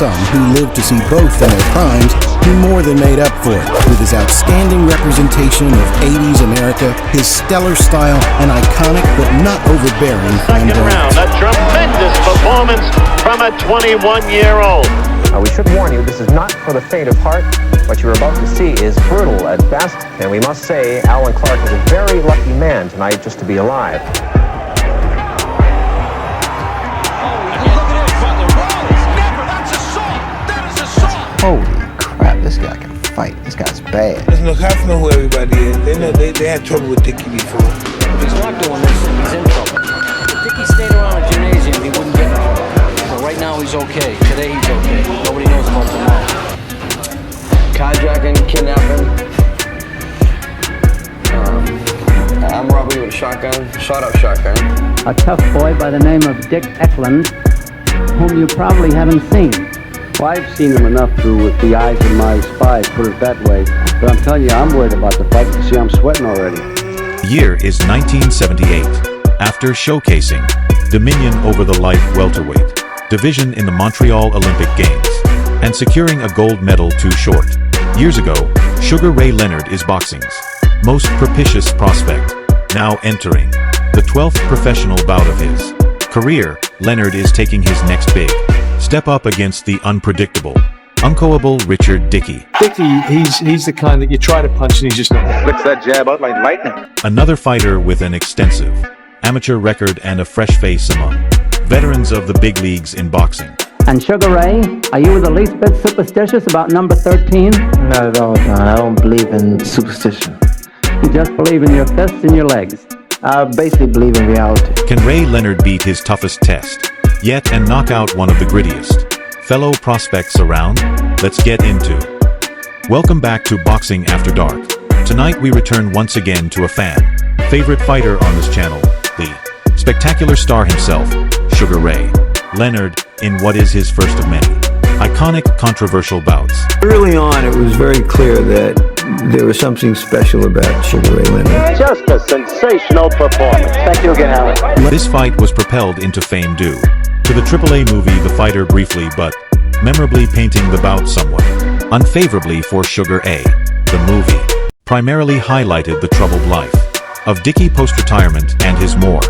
some who lived to see both in their primes, he more than made up for it with his outstanding representation of 80s America, his stellar style, and iconic but not overbearing second round. A tremendous performance from a 21-year-old. We should warn you, this is not for the faint of heart. What you're about to see is brutal at best, and we must say Alan Clark is a very lucky man tonight just to be alive. Holy crap, this guy can fight. This guy's bad. Listen, look, I know who everybody is. They know they had trouble with Dickie before. If he's not doing this, he's in trouble. If Dickie stayed around a gymnasium, he wouldn't get in trouble. But right now, he's okay. Today, he's okay. Nobody knows about tomorrow. Carjacking, kidnapping, armed robbery with a shotgun, shot-up shotgun. A tough boy by the name of Dick Ecklund, whom you probably haven't seen. Well, I've seen him enough with the eyes of my spy, put it that way. But I'm telling you, I'm worried about the fight. You see, I'm sweating already. The year is 1978. After showcasing dominion over the light welterweight division in the Montreal Olympic Games and securing a gold medal too short. Years ago, Sugar Ray Leonard is boxing's most propitious prospect. Now entering the 12th professional bout of his career, Leonard is taking his next big step up against the unpredictable, uncoable Richard Dickey. Dickey, he's the kind that you try to punch and he's just not. Flicks that jab out like lightning. Another fighter with an extensive amateur record and a fresh face among veterans of the big leagues in boxing. And Sugar Ray, are you the least bit superstitious about number 13? Not at all, Don. I don't believe in superstition. You just believe in your fists and your legs. I basically believe in reality. Can Ray Leonard beat his toughest test yet and knock out one of the grittiest fellow prospects around? Let's get into. Welcome back to Boxing After Dark. Tonight we return once again to a favorite fighter on this channel, the spectacular star himself, Sugar Ray Leonard, in what is his first of many iconic, controversial bouts. Early on, it was very clear that there was something special about Sugar Ray Leonard. Just a sensational performance. Thank you again, Alan. This fight was propelled into fame due to the AAA movie The Fighter, briefly but memorably painting the bout somewhat unfavorably for Sugar A. The movie primarily highlighted the troubled life of Dickey post-retirement and his more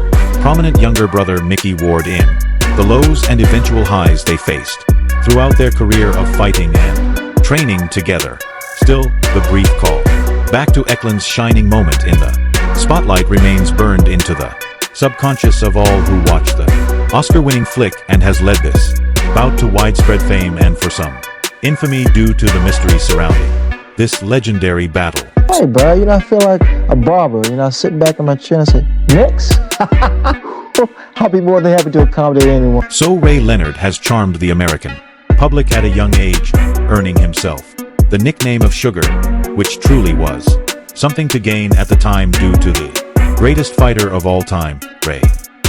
prominent younger brother Mickey Ward in the lows and eventual highs they faced throughout their career of fighting and training together. Still, the brief call back to Ecklund's shining moment in the spotlight remains burned into the subconscious of all who watched the Oscar-winning flick and has led this bout to widespread fame and for some infamy due to the mystery surrounding this legendary battle. Hey, bro, I feel like a barber. I sit back in my chair and say, next? I'll be more than happy to accommodate anyone. So Ray Leonard has charmed the American public at a young age, earning himself the nickname of Sugar, which truly was something to gain at the time due to the greatest fighter of all time, Ray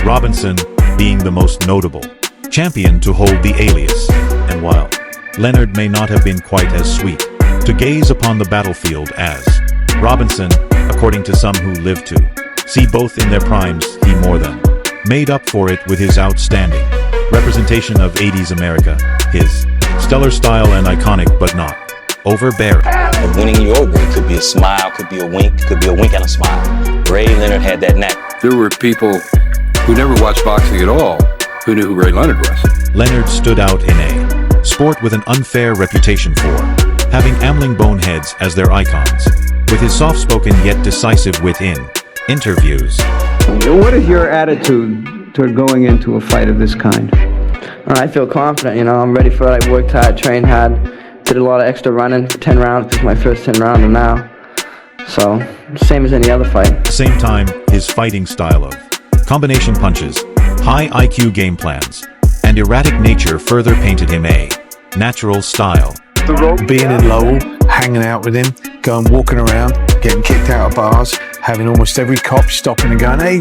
Robinson, being the most notable champion to hold the alias. And while Leonard may not have been quite as sweet to gaze upon the battlefield as Robinson, according to some who lived to see both in their primes, he more than made up for it with his outstanding representation of 80s America, his stellar style and iconic but not overbearing. Winning you over, it could be a smile, could be a wink, could be a wink and a smile. Ray Leonard had that knack. There were people who never watched boxing at all who knew who Ray Leonard was. Leonard stood out in a sport with an unfair reputation for having ambling boneheads as their icons, with his soft-spoken yet decisive wit in interviews. What is your attitude toward going into a fight of this kind? I feel confident, I'm ready for it. I worked hard, trained hard, did a lot of extra running for 10 rounds. This is my first 10 round now. So, same as any other fight. At the same time, his fighting style of combination punches, high IQ game plans, and erratic nature further painted him a natural style. Being in Lowell, hanging out with him, going walking around, getting kicked out of bars, having almost every cop stopping and going, hey,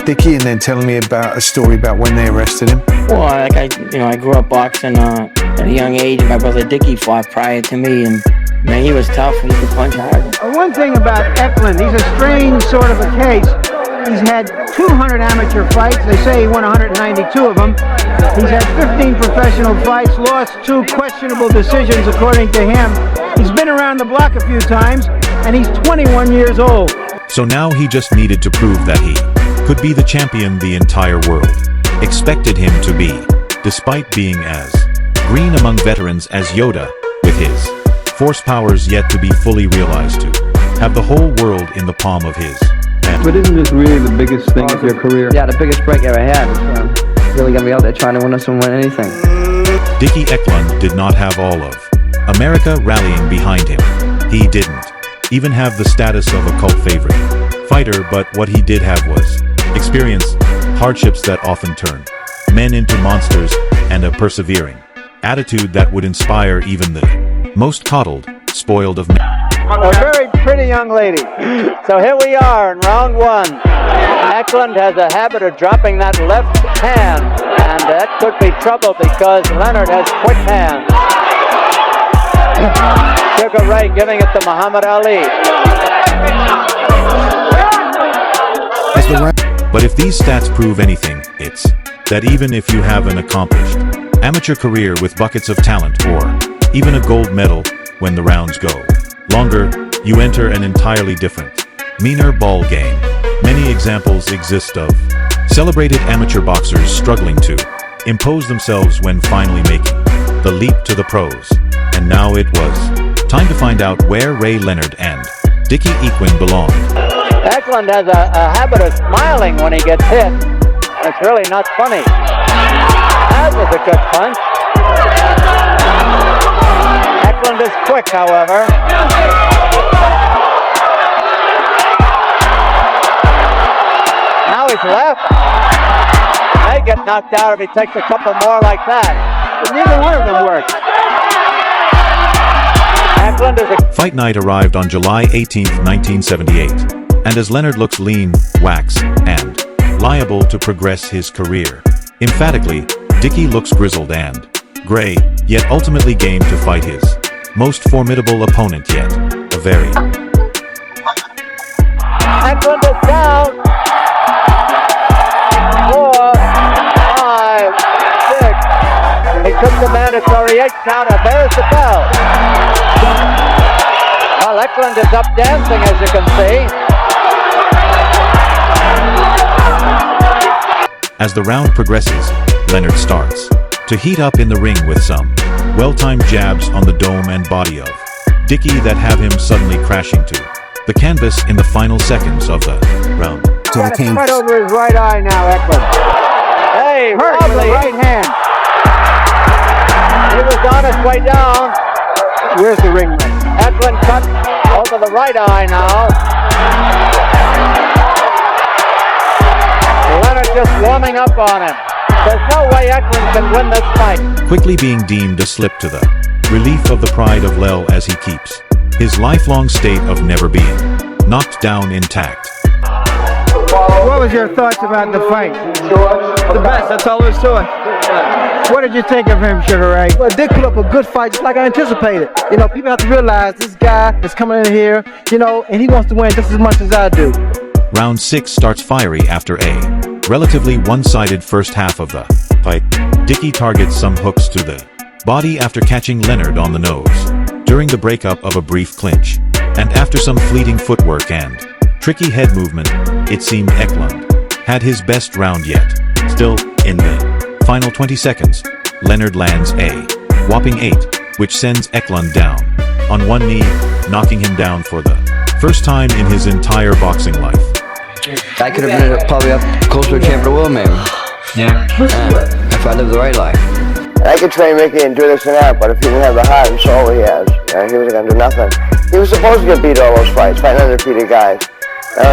Dickey, and then telling me about a story about when they arrested him. Well, I grew up boxing at a young age. My brother Dickey fought prior to me, and man, he was tough and he could punch hard. One thing about Ecklund, he's a strange sort of a case. He's had 200 amateur fights. They say he won 192 of them. He's had 15 professional fights, lost 2 questionable decisions according to him. He's been around the block a few times, and he's 21 years old. So now he just needed to prove that he could be the champion the entire world expected him to be, despite being as green among veterans as Yoda, with his force powers yet to be fully realized, to have the whole world in the palm of his hand. But isn't this really the biggest thing of your career? Yeah, the biggest break I ever had. Really got me out there trying to win us and win anything. Dickie Ecklund did not have all of America rallying behind him. He didn't even have the status of a cult favorite fighter, but what he did have was experience, hardships that often turn men into monsters, and a persevering attitude that would inspire even the most coddled, spoiled of men. A very pretty young lady. So here we are in round 1. Ecklund has a habit of dropping that left hand, and that could be trouble because Leonard has quick hands. Sugar Ray giving it to Muhammad Ali. But if these stats prove anything, it's that even if you have an accomplished amateur career with buckets of talent or even a gold medal, when the rounds go longer, you enter an entirely different, meaner ball game. Many examples exist of celebrated amateur boxers struggling to impose themselves when finally making the leap to the pros. And now it was time to find out where Ray Leonard and Dickie Ecklund belonged. Ecklund has a habit of smiling when he gets hit. It's really not funny. That was a good punch. Ecklund is quick, however. Now he's left. May get knocked out if he takes a couple more like that. But neither one of them worked. Ecklund is a... Fight night arrived on July 18, 1978, and as Leonard looks lean, wax, and liable to progress his career, emphatically, Dickie looks grizzled and gray, yet ultimately game to fight his most formidable opponent yet, a very... Ecklund is down. 4, 5, 6. He took the mandatory 8 count, and there's the bell. Well, Ecklund is up dancing, as you can see. As the round progresses, Leonard starts to heat up in the ring with some well-timed jabs on the dome and body of Dickie that have him suddenly crashing to the canvas in the final seconds of the round. To the canvas. Right over his right eye now, Ecklund. Hey, hurt with the right hand. He was on his way down. Where's the ring ring? Ecklund cut over the right eye now. Leonard just warming up on him. There's no way Ecklund can win this fight. Quickly being deemed a slip to the relief of the pride of Lel as he keeps his lifelong state of never being knocked down intact. What was your thoughts about the fight? The best, that's all there is to it. What did you think of him, Sugar Ray? Well, Dick put up a good fight just like I anticipated. You know, people have to realize this guy is coming in here, you know, and he wants to win just as much as I do. Round 6 starts fiery after a relatively one-sided first half of the fight. Dickie targets some hooks to the body after catching Leonard on the nose during the breakup of a brief clinch. And after some fleeting footwork and tricky head movement, it seemed Ecklund had his best round yet. Still, in the final 20 seconds, Leonard lands a whopping 8, which sends Ecklund down on one knee, knocking him down for the first time in his entire boxing life. I could have been probably up close to a champion of the world, maybe. Yeah. If I lived the right life. I could train Ricky and do this and that, but if he didn't have the heart and soul he has, he wasn't going to do nothing. He was supposed to get beat all those fights, fighting undefeated guys.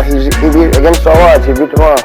He beat against all odds, he beat them all.